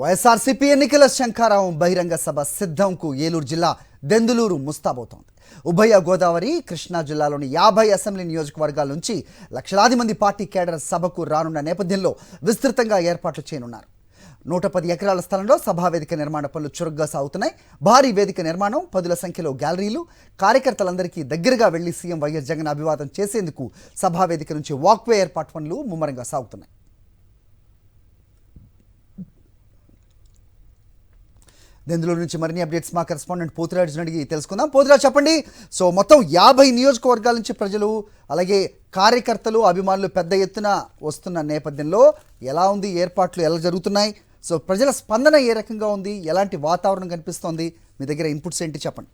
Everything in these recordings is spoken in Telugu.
వైఎస్ఆర్సీపీ ఎన్నికల శంఖారావం బహిరంగ సభ సిద్ధంకు ఏలూరు జిల్లా దెందులూరు ముస్తాబవుతోంది. ఉభయ గోదావరి, కృష్ణా జిల్లాలోని 50 అసెంబ్లీ నియోజకవర్గాల నుంచి లక్షలాది మంది పార్టీ కేడర్ సభకు రానున్న నేపథ్యంలో విస్తృతంగా ఏర్పాట్లు చేయనున్నారు. 110 ఎకరాల స్థలంలో సభావేదిక నిర్మాణ పనులు చురుగ్గా సాగుతున్నాయి. భారీ వేదిక నిర్మాణం, 10ల సంఖ్యలో గ్యాలరీలు, కార్యకర్తలందరికీ దగ్గరగా వెళ్లి సీఎం వైఎస్ జగన్ అభివాదం చేసేందుకు సభావేదిక నుంచి వాక్వే ఏర్పాటు పనులు ముమ్మరంగా సాగుతున్నాయి. దెందులూరు నుంచి మరిన్ని అప్డేట్స్ మా కరెస్పాండెంట్ పోతురాజుని అడిగి తెలుసుకుందాం. పోతురాజు, చెప్పండి. సో మొత్తం 50 నియోజకవర్గాల నుంచి ప్రజలు, అలాగే కార్యకర్తలు, అభిమానులు పెద్ద ఎత్తున వస్తున్న నేపథ్యంలో ఎలా ఉంది, ఏర్పాట్లు ఎలా జరుగుతున్నాయి? సో ప్రజల స్పందన ఏ రకంగా ఉంది, ఎలాంటి వాతావరణం కనిపిస్తోంది, మీ దగ్గర ఇన్పుట్స్ ఏంటి చెప్పండి.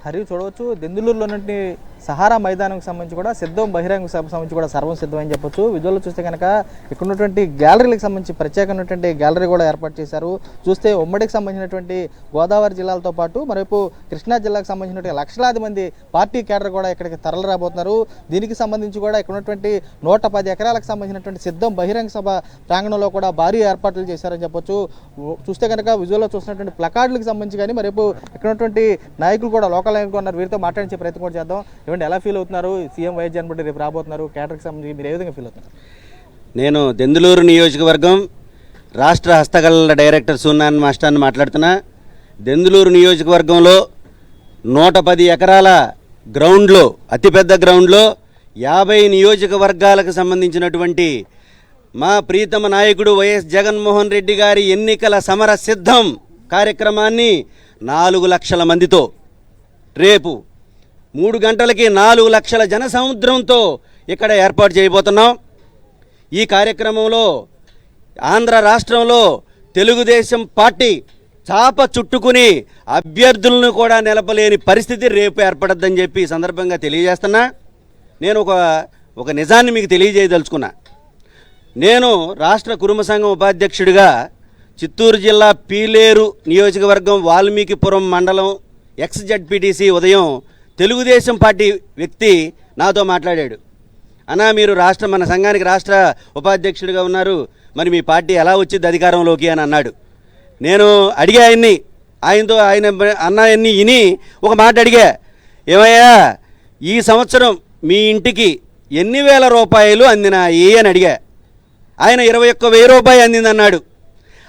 హరి, చూడవచ్చు దెందులూరులోని సహారా మైదానంకి సంబంధించి కూడా సిద్ధం, బహిరంగ సభ సంబంధించి కూడా సర్వం సిద్ధమని చెప్పొచ్చు. విజువల్లో చూస్తే కనుక ఇక్కడ ఉన్నటువంటి గ్యాలరీలకు సంబంధించి ప్రత్యేకమైనటువంటి గ్యాలరీ కూడా ఏర్పాటు చేశారు. చూస్తే ఉమ్మడికి సంబంధించినటువంటి గోదావరి జిల్లాలతో పాటు మరోవైపు కృష్ణా జిల్లాకు సంబంధించినటువంటి లక్షలాది మంది పార్టీ కేడర్ కూడా ఇక్కడికి తరలి రాబోతున్నారు. దీనికి సంబంధించి కూడా ఇక్కడ ఉన్నటువంటి 110 ఎకరాలకు సంబంధించినటువంటి సిద్ధం బహిరంగ సభ ప్రాంగణంలో కూడా భారీ ఏర్పాట్లు చేశారని చెప్పొచ్చు. చూస్తే కనుక విజువల్లో చూసినటువంటి ప్లకార్డులకు సంబంధించి కానీ మరోవైపు ఇక్కడ ఉన్నటువంటి నాయకులు కూడా లోకల్ నాయకులు ఉన్నారు, వీరితో మాట్లాడించే ప్రయత్నం కూడా చేద్దాం. ఏమంటే ఎలా ఫీల్ అవుతున్నారు? సీఎం వైఎస్ జగన్ రేపు రాబోతున్నారు, కేటర్కి సంబంధించి మీరు ఏ విధంగా ఫీల్ అవుతున్నారు? నేను దెందులూరు నియోజకవర్గం రాష్ట్ర హస్తకళల డైరెక్టర్ సూనాన్ మాస్టర్ని మాట్లాడుతున్నా. దెందులూరు నియోజకవర్గంలో 110 ఎకరాల గ్రౌండ్లో, అతిపెద్ద గ్రౌండ్లో 50 నియోజకవర్గాలకు సంబంధించినటువంటి మా ప్రీతమ నాయకుడు వైఎస్ జగన్మోహన్ రెడ్డి గారి ఎన్నికల సమర సిద్ధం కార్యక్రమాన్ని 4 లక్షల మందితో రేపు 3 గంటలకి 4 లక్షల జన సముద్రంతో ఇక్కడ ఏర్పాటు చేయబోతున్నాం. ఈ కార్యక్రమంలో ఆంధ్ర రాష్ట్రంలో తెలుగుదేశం పార్టీ చాప చుట్టుకుని అభ్యర్థులను కూడా నిలపలేని పరిస్థితి రేపు ఏర్పడద్దని చెప్పి ఈ సందర్భంగా తెలియజేస్తున్నా. నేను ఒక నిజాన్ని మీకు తెలియజేయదలుచుకున్నా. నేను రాష్ట్ర కురుమ సంఘం ఉపాధ్యక్షుడిగా చిత్తూరు జిల్లా పీలేరు నియోజకవర్గం వాల్మీకిపురం మండలం ఎక్స్-జడ్పీటీసీ ఉదయం తెలుగుదేశం పార్టీ వ్యక్తి నాతో మాట్లాడాడు. అన్నా, మీరు మన సంఘానికి రాష్ట్ర ఉపాధ్యక్షుడిగా ఉన్నారు, మరి మీ పార్టీ ఎలా వచ్చింది అధికారంలోకి అని అన్నాడు. నేను అడిగా ఆయనతో ఆయన అన్నాయన్ని విని ఒక మాట అడిగా, ఏమయ్యా ఈ సంవత్సరం మీ ఇంటికి ఎన్ని వేల రూపాయలు అందినాయి అని అడిగా. ఆయన 21,000 రూపాయలు అందిందన్నాడు.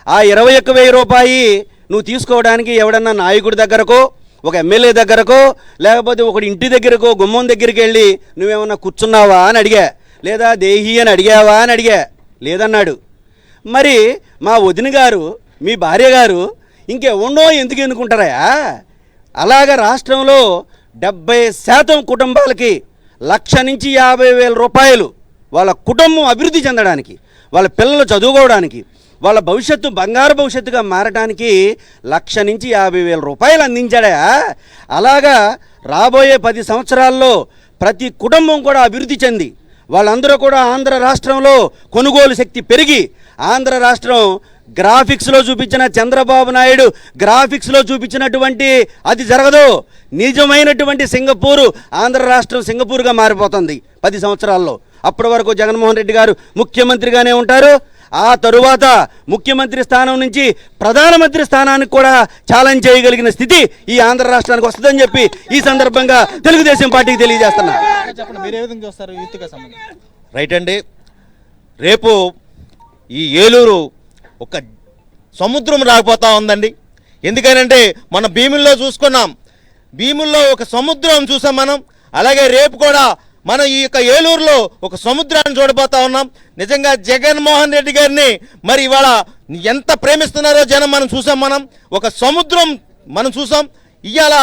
ఆ 21,000 రూపాయి నువ్వు తీసుకోవడానికి ఎవడన్నా నాయకుడి దగ్గరకో, ఒక ఎమ్మెల్యే దగ్గరకో, లేకపోతే ఒకటి ఇంటి దగ్గరకో, గుమ్మం దగ్గరికి వెళ్ళి నువ్వేమన్నా కూర్చున్నావా అని అడిగా, లేదా దేహి అని అడిగావా అని అడిగా. లేదన్నాడు. మరి మా వదిన గారు, మీ భార్య గారు ఇంకెవన్నో ఎందుకు ఎన్నుకుంటారా? అలాగా రాష్ట్రంలో 70% కుటుంబాలకి 1,00,000 నుంచి 50,000 రూపాయలు వాళ్ళ కుటుంబం అభివృద్ధి చెందడానికి, వాళ్ళ పిల్లలు చదువుకోవడానికి, వాళ్ళ భవిష్యత్తు బంగారు భవిష్యత్తుగా మారడానికి 1,00,000 నుంచి 50,000 రూపాయలు అందించాడా? అలాగా రాబోయే 10 సంవత్సరాల్లో ప్రతి కుటుంబం కూడా అభివృద్ధి చెంది వాళ్ళందరూ కూడా ఆంధ్ర రాష్ట్రంలో కొనుగోలు శక్తి పెరిగి, ఆంధ్ర రాష్ట్రం గ్రాఫిక్స్లో చూపించిన చంద్రబాబు నాయుడు గ్రాఫిక్స్లో చూపించినటువంటి అది జరగదు. నిజమైనటువంటి సింగపూరు, ఆంధ్ర రాష్ట్రం సింగపూర్గా మారిపోతుంది 10 సంవత్సరాల్లో. అప్పటి వరకు జగన్మోహన్ రెడ్డి గారు ముఖ్యమంత్రిగానే ఉంటారు. ఆ తరువాత ముఖ్యమంత్రి స్థానం నుంచి ప్రధానమంత్రి స్థానానికి కూడా ఛాలెంజ్ చేయగలిగిన స్థితి ఈ ఆంధ్ర రాష్ట్రానికి వస్తుందని చెప్పి ఈ సందర్భంగా తెలుగుదేశం పార్టీకి తెలియజేస్తున్నా. రైట్ అండి, రేపు ఈ ఏలూరు ఒక సముద్రం రాకపోతా ఉందండి. ఎందుకనంటే మన భీముల్లో చూసుకున్నాం, భీముల్లో ఒక సముద్రం చూసాం మనం. అలాగే రేపు కూడా మనం ఈ యొక్క ఏలూరులో ఒక సముద్రాన్ని చూడబోతా ఉన్నాం. నిజంగా జగన్మోహన్ రెడ్డి గారిని మరి ఇవాళ ఎంత ప్రేమిస్తున్నారో జనం మనం చూసాం. ఒక సముద్రం మనం చూసాం. ఇవాళ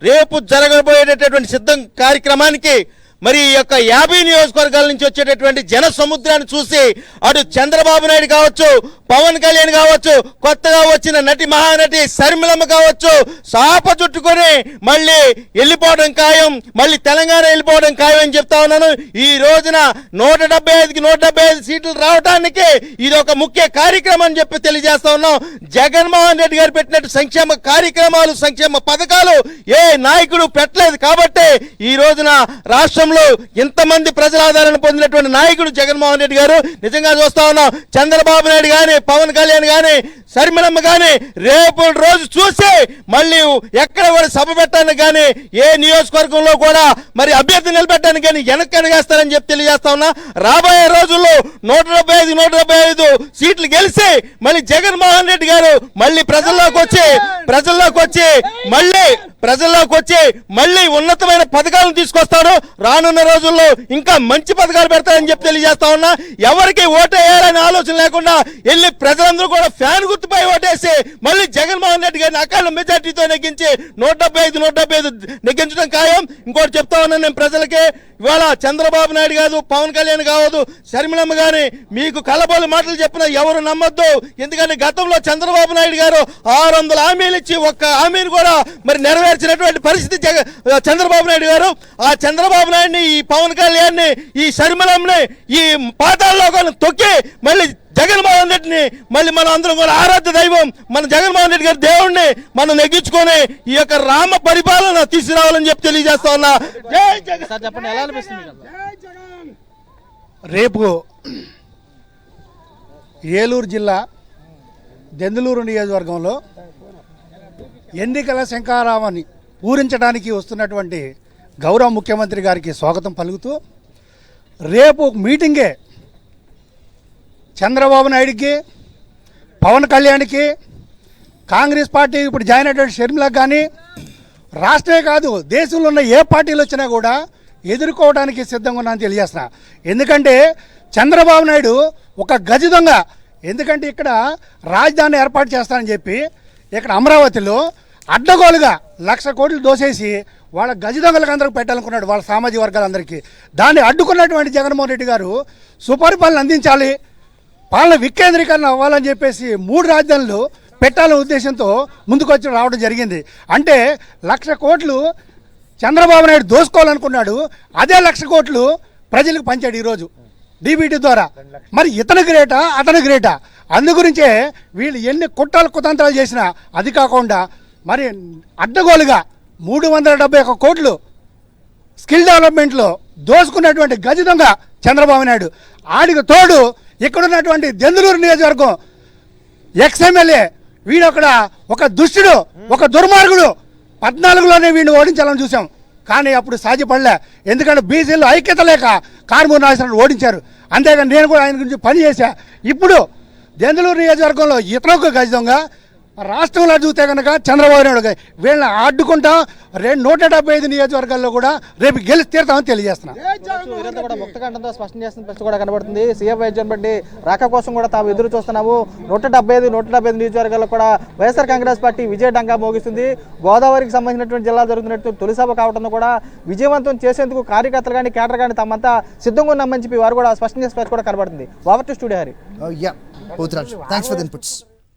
రేపు జరగబోయేటటువంటి సిద్ధం కార్యక్రమానికి మరి ఈ యొక్క 50 నియోజకవర్గాల నుంచి వచ్చేటటువంటి జన సముద్రాన్ని చూసి అటు చంద్రబాబు నాయుడు కావచ్చు, పవన్ కళ్యాణ్ కావచ్చు, కొత్తగా వచ్చిన నటి మహానటి శర్మిలమ్మ కావచ్చు, సాప చుట్టుకొని మళ్ళీ వెళ్ళిపోవడం ఖాయం, మళ్ళీ తెలంగాణ వెళ్ళిపోవడం ఖాయం అని చెప్తా ఉన్నాను. ఈ రోజున 175కి 175 సీట్లు రావడానికి ఇది ఒక ముఖ్య కార్యక్రమం అని చెప్పి తెలియజేస్తా ఉన్నాం. జగన్మోహన్ రెడ్డి గారు పెట్టినట్టు సంక్షేమ కార్యక్రమాలు, సంక్షేమ పథకాలు ఏ నాయకుడు పెట్టలేదు కాబట్టి ఈ రోజున రాష్ట్రంలో ఇంతమంది ప్రజల ఆదరణ పొందినటువంటి నాయకుడు జగన్మోహన్ రెడ్డి గారు. నిజంగా చూస్తా ఉన్నాం, చంద్రబాబు నాయుడు కానీ, పవన్ కళ్యాణ్ కానీ, శర్మిలమ్మ కానీ రేపు రోజు చూసి మళ్ళీ ఎక్కడ కూడా సభ పెట్టడానికి కానీ, ఏ నియోజకవర్గంలో కూడా మరి అభ్యర్థి నిలబెట్టడానికి కానీ వెనక్కి చెప్పి తెలియజేస్తా ఉన్నా. రాబోయే రోజుల్లో 175 సీట్లు గెలిచి మళ్ళీ జగన్మోహన్ రెడ్డి గారు మళ్ళీ ప్రజల్లోకి వచ్చి మళ్ళీ ఉన్నతమైన పథకాలను తీసుకొస్తాడు. రానున్న రోజుల్లో ఇంకా మంచి పథకాలు పెడతారని చెప్పి తెలియజేస్తా ఉన్నా. ఎవరికి ఓటేయాలనే ఆలోచన లేకుండా వెళ్ళి ప్రజలందరూ కూడా ఫ్యాన్ గుర్తుపై ఓటేసి మళ్ళీ జగన్మోహన్ రెడ్డి గారిని అకాల మెజార్టీతో నెగ్గించి 175 నెగ్గించడం ఖాయం. ఇంకోటి చెప్తా ఉన్నాను నేను ప్రజలకి, ఇవాళ చంద్రబాబు నాయుడు కాదు, పవన్ కళ్యాణ్ కావద్దు, శర్మిలమ్మ గాని మీకు కలబోలు మాటలు చెప్పిన ఎవరు నమ్మొద్దు. ఎందుకంటే గతంలో చంద్రబాబు నాయుడు గారు 600 హామీలు ఇచ్చి ఒక్క హామీని కూడా మరి నెరవేర్చినటువంటి పరిస్థితి చంద్రబాబు నాయుడు గారు. ఆ చంద్రబాబు నాయుడిని, ఈ పవన్ కళ్యాణ్ ని, ఈ శర్మిలమ్మని ఈ పాతాల్లో తొక్కి మళ్ళీ జగన్మోహన్ రెడ్డిని మళ్ళీ మనం అందరం కూడా ఆరాధ్య దైవం మన జగన్మోహన్ రెడ్డి గారి దేవుణ్ణి మనం నెగ్గించుకొని ఈ యొక్క రామ పరిపాలన తీసుకురావాలని చెప్పి తెలియజేస్తా ఉన్నా. జై జగన్. సార్ చెప్పండి, ఎలా అనిపిస్తుంది మీకు? రేపు ఏలూరు జిల్లా దెందులూరు నియోజకవర్గంలో ఎన్నికల శంఖారావాన్ని పూరించడానికి వస్తున్నటువంటి గౌరవ ముఖ్యమంత్రి గారికి స్వాగతం పలుకుతూ, రేపు మీటింగే చంద్రబాబు నాయుడికి, పవన్ కళ్యాణ్కి, కాంగ్రెస్ పార్టీ ఇప్పుడు జాయిన్ అయినటువంటి షర్మిలకు కానీ, రాష్ట్రమే కాదు దేశంలో ఉన్న ఏ పార్టీలు వచ్చినా కూడా ఎదుర్కోవడానికి సిద్ధంగా ఉన్నానని తెలియజేస్తున్నా. ఎందుకంటే చంద్రబాబు నాయుడు ఒక గజ దొంగ. ఎందుకంటే ఇక్కడ రాజధాని ఏర్పాటు చేస్తానని చెప్పి ఇక్కడ అమరావతిలో అడ్డగోలుగా 1,00,000 కోట్లు దోసేసి వాళ్ళ గజ దొంగలకు అందరికి పెట్టాలనుకున్నాడు, వాళ్ళ సామాజిక వర్గాలందరికీ. దాన్ని అడ్డుకున్నటువంటి జగన్మోహన్ రెడ్డి గారు సుపరిపాలన అందించాలి, పాలన వికేంద్రీకరణ అవ్వాలని చెప్పేసి 3 రాజధానులు పెట్టాలనే ఉద్దేశంతో ముందుకొచ్చి రావడం జరిగింది. అంటే 1,00,000 కోట్లు చంద్రబాబు నాయుడు దోసుకోవాలనుకున్నాడు, అదే 1,00,000 కోట్లు ప్రజలకు పంచాడు ఈరోజు డీబీటీ ద్వారా. మరి ఇతను గ్రేటా, అతను గ్రేటా? అందుగురించే వీళ్ళు ఎన్ని కుట్రలు చేసినా అది కాకుండా మరి అడ్డగోలుగా 371 కోట్లు స్కిల్ డెవలప్మెంట్లో దోసుకున్నటువంటి గజ దొంగ చంద్రబాబు నాయుడు. ఆడికి తోడు ఇక్కడున్నటువంటి దెందులూరు నియోజకవర్గం ఎక్స్ఎమ్మెల్యే వీడొక్కడ ఒక దుష్టుడు, ఒక దుర్మార్గుడు. 14లోనే వీడిని ఓడించాలని చూసాం, కానీ అప్పుడు సాధ్యపడలే. ఎందుకంటే బీసీలో ఐక్యత లేక కారుమూరు నాగేశ్వరరావు ఓడించారు. అంతేగాని నేను కూడా ఆయన గురించి పని చేశా. ఇప్పుడు దెందులూరు నియోజకవర్గంలో ఇతరులకు గజ దొంగ, రాష్ట్రంలో చూస్తే కనుక చంద్రబాబు నాయుడు వీళ్ళని అడ్డుకుంటాం. 175 నియోజకవర్గాల్లో కూడా రేపు గెలిచి తీరుతామని తెలియజేస్తున్నాం. వీరంతా కూడా ముక్తకంఠంతో స్పష్టం చేస్తున్న పరిస్థితి కూడా కనబడుతుంది. సీఎం వైద్యం బట్టి రాక కోసం కూడా తాము ఎదురు చూస్తున్నాము. 175 నియోజకవర్గాల్లో కూడా వైఎస్ఆర్ కాంగ్రెస్ పార్టీ విజయ డంగా మోగిస్తుంది. గోదావరికి సంబంధించినటువంటి జిల్లా జరుగుతున్నట్టు తొలి సభ కావడంతో కూడా విజయవంతం చేసేందుకు కార్యకర్తలు కానీ కేడర్ కానీ తమంతా సిద్ధంగా ఉన్నామని చెప్పి వారు కూడా స్పష్టం చేసే పరిస్థితి కూడా కనబడుతుంది. Over to studio Hari. Pothiraj, thanks for the inputs.